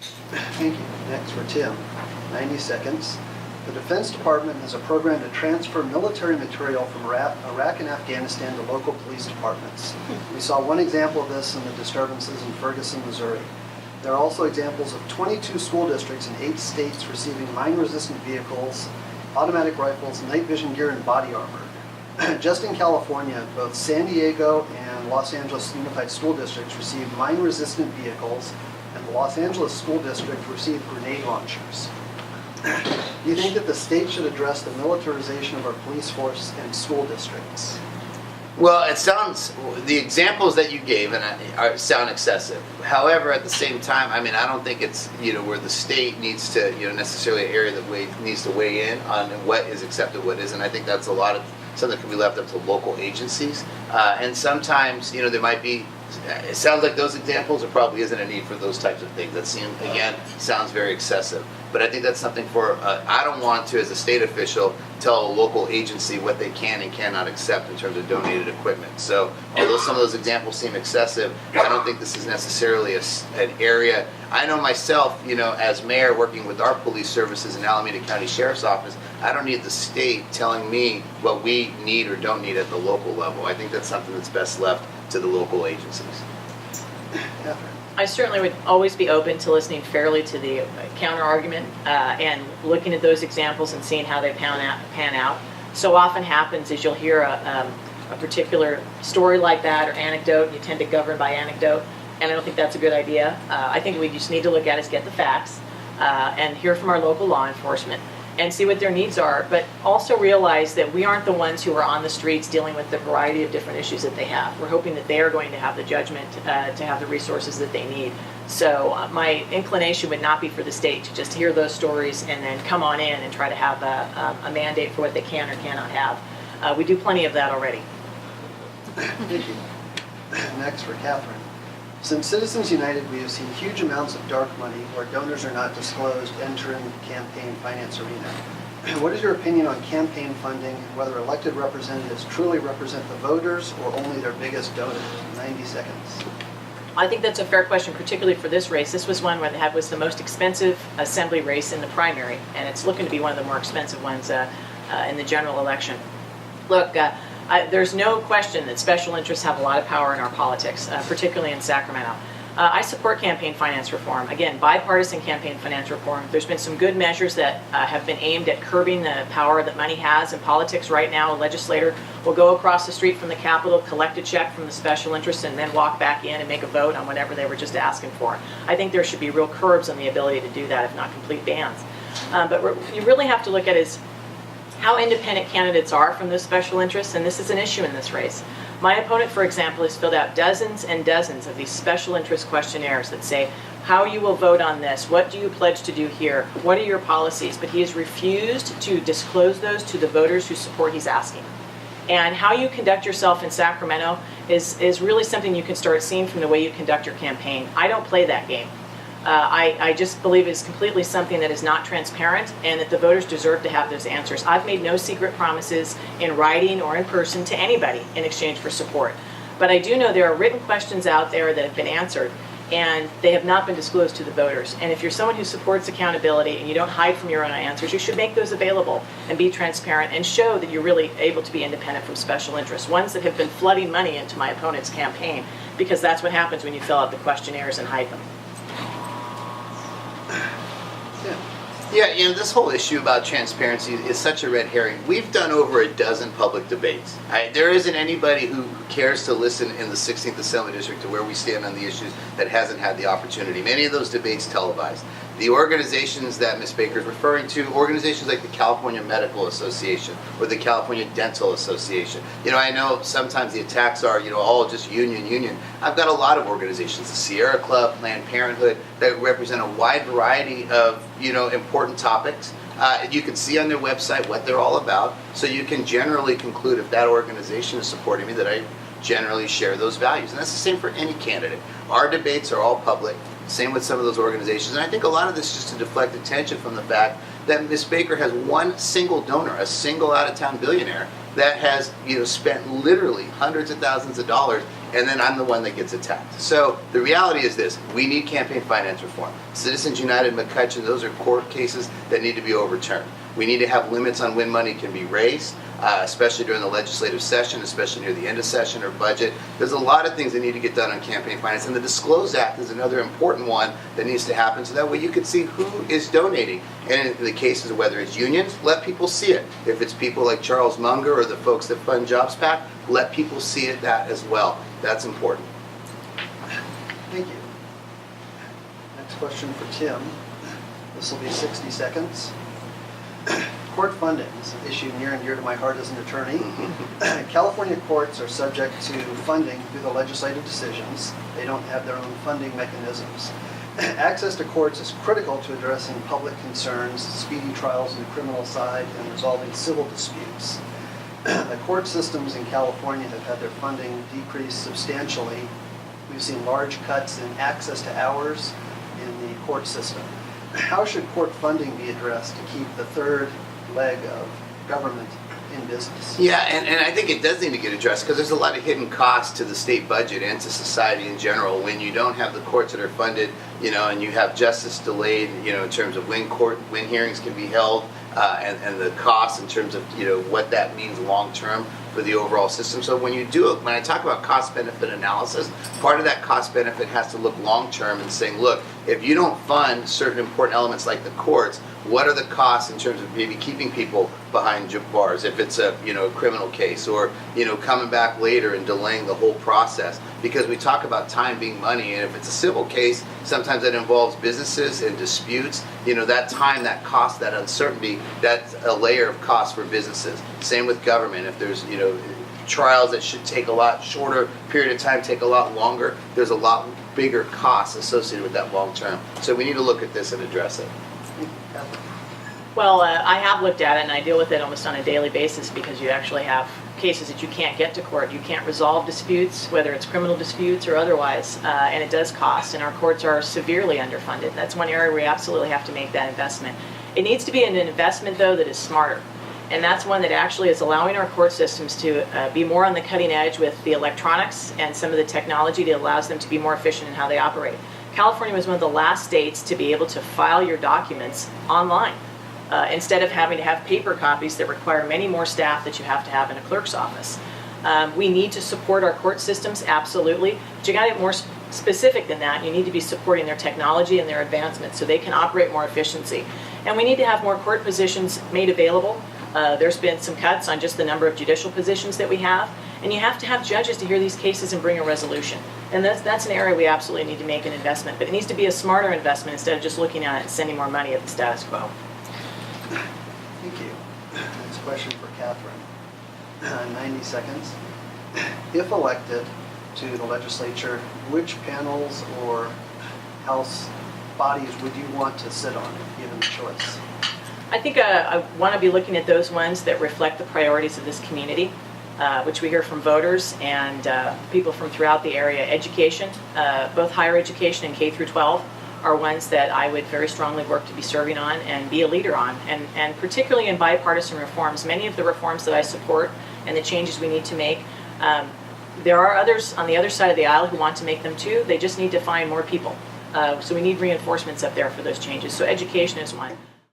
Thank you. Next for Tim, 90 seconds. The Defense Department has a program to transfer military material from Iraq and Afghanistan to local police departments. We saw one example of this in the disturbances in Ferguson, Missouri. There are also examples of 22 school districts in 8 states receiving mine-resistant vehicles, automatic rifles, night vision gear, and body armor. Just in California, both San Diego and Los Angeles Unified School Districts received mine-resistant vehicles, and the Los Angeles School District received grenade launchers. Do you think that the state should address the militarization of our police force and school districts? Well, it sounds, the examples that you gave sound excessive. However, at the same time, I mean, I don't think it's, where the state needs to, necessarily an area that needs to weigh in on what is accepted, what isn't. I think that's something that can be left up to local agencies. And sometimes, there might be, it sounds like those examples, there probably isn't a need for those types of things. That sounds very excessive. But I think that's something for, I don't want to, as a state official, tell a local agency what they can and cannot accept in terms of donated equipment. So although some of those examples seem excessive, I don't think this is necessarily an area. I know myself, as mayor working with our police services in Alameda County Sheriff's Office, I don't need the state telling me what we need or don't need at the local level. I think that's something that's best left to the local agencies. Catherine. I certainly would always be open to listening fairly to the counter argument and looking at those examples and seeing how they pan out. So often happens is you'll hear a particular story like that or anecdote, and you tend to govern by anecdote, and I don't think that's a good idea. I think we just need to look at is get the facts and hear from our local law enforcement and see what their needs are, but also realize that we aren't the ones who are on the streets dealing with the variety of different issues that they have. We're hoping that they are going to have the judgment to have the resources that they need. So my inclination would not be for the state to just hear those stories and then come on in and try to have a mandate for what they can or cannot have. We do plenty of that already. Thank you. Next for Catherine. Since Citizens United, we have seen huge amounts of dark money where donors are not disclosed entering the campaign finance arena. What is your opinion on campaign funding and whether elected representatives truly represent the voters or only their biggest donors? 90 seconds. I think that's a fair question, particularly for this race. This was one where it was the most expensive assembly race in the primary, and it's looking to be one of the more expensive ones in the general election. Look, there's no question that special interests have a lot of power in our politics, particularly in Sacramento. I support campaign finance reform. Again, bipartisan campaign finance reform. There's been some good measures that have been aimed at curbing the power that money has in politics. Right now, a legislator will go across the street from the Capitol, collect a check from the special interests, and then walk back in and make a vote on whatever they were just asking for. I think there should be real curbs on the ability to do that, if not complete bans. But what you really have to look at is how independent candidates are from those special interests, and this is an issue in this race. My opponent, for example, has filled out dozens and dozens of these special interest questionnaires that say how you will vote on this, what do you pledge to do here, what are your policies, but he has refused to disclose those to the voters whose support he's asking. And how you conduct yourself in Sacramento is really something you can start seeing from the way you conduct your campaign. I don't play that game. I just believe it's completely something that is not transparent and that the voters deserve to have those answers. I've made no secret promises in writing or in person to anybody in exchange for support. But I do know there are written questions out there that have been answered and they have not been disclosed to the voters. And if you're someone who supports accountability and you don't hide from your own answers, you should make those available and be transparent and show that you're really able to be independent from special interests, ones that have been flooding money into my opponent's campaign, because that's what happens when you fill out the questionnaires and hide them. Yeah, this whole issue about transparency is such a red herring. We've done over a dozen public debates. There isn't anybody who cares to listen in the 16th Assembly District to where we stand on the issues that hasn't had the opportunity. Many of those debates televised. The organizations that Ms. Baker is referring to, organizations like the California Medical Association or the California Dental Association. I know sometimes the attacks are, all just union. I've got a lot of organizations, the Sierra Club, Planned Parenthood, that represent a wide variety of, important topics. You can see on their website what they're all about, so you can generally conclude if that organization is supporting me that I generally share those values. And that's the same for any candidate. Our debates are all public. Same with some of those organizations. And I think a lot of this is just to deflect attention from the fact that Ms. Baker has one single donor, a single out-of-town billionaire, that has spent literally hundreds of thousands of dollars and then I'm the one that gets attacked. So the reality is this: we need campaign finance reform. Citizens United, McCutcheon, those are court cases that need to be overturned. We need to have limits on when money can be raised, especially during the legislative session, especially near the end of session or budget. There's a lot of things that need to get done on campaign finance, and the Disclose Act is another important one that needs to happen, so that way you can see who is donating. And in the cases of whether it's unions, let people see it. If it's people like Charles Munger or the folks that fund JobsPac, let people see it that as well. That's important. Thank you. Next question for Tim. This will be 60 seconds. Court funding is an issue near and dear to my heart as an attorney. California courts are subject to funding through the legislative decisions. They don't have their own funding mechanisms. Access to courts is critical to addressing public concerns, speedy trials on the criminal side, and resolving civil disputes. The court systems in California have had their funding decrease substantially. We've seen large cuts in access to hours in the court system. How should court funding be addressed to keep the third leg of government in business? Yeah, and I think it does need to get addressed, because there's a lot of hidden costs to the state budget and to society in general when you don't have the courts that are funded, and you have justice delayed, in terms of when hearings can be held, and the costs in terms of, what that means long term for the overall system. So when I talk about cost benefit analysis, part of that cost benefit has to look long term and saying, look, if you don't fund certain important elements like the courts, what are the costs in terms of maybe keeping people behind bars if it's a criminal case, or coming back later and delaying the whole process? Because we talk about time being money, and if it's a civil case, sometimes that involves businesses and disputes. That time, that cost, that uncertainty, that's a layer of cost for businesses. Same with government. If there's trials that should take a lot shorter period of time, take a lot longer, there's a lot bigger costs associated with that long term. So we need to look at this and address it. Well, I have looked at it, and I deal with it almost on a daily basis, because you actually have cases that you can't get to court. You can't resolve disputes, whether it's criminal disputes or otherwise, and it does cost, and our courts are severely underfunded. That's one area where we absolutely have to make that investment. It needs to be an investment, though, that is smarter, and that's one that actually is allowing our court systems to be more on the cutting edge with the electronics and some of the technology that allows them to be more efficient in how they operate. California was one of the last states to be able to file your documents online, instead of having to have paper copies that require many more staff that you have to have in a clerk's office. We need to support our court systems, absolutely, but you got to get more specific than that. You need to be supporting their technology and their advancements so they can operate more efficiency. And we need to have more court positions made available. There's been some cuts on just the number of judicial positions that we have, and you have to have judges to hear these cases and bring a resolution. And that's an area we absolutely need to make an investment, but it needs to be a smarter investment instead of just looking at it and sending more money at the status quo. Thank you. Next question for Catherine. 90 seconds. If elected to the legislature, which panels or House bodies would you want to sit on if given the choice? I think I want to be looking at those ones that reflect the priorities of this community, which we hear from voters and people from throughout the area. Education, both higher education and K through 12, are ones that I would very strongly work to be serving on and be a leader on, and particularly in bipartisan reforms. Many of the reforms that I support and the changes we need to make, there are others on the other side of the aisle who want to make them too. They just need to find more people. So we need reinforcements up there for those changes. So education is one.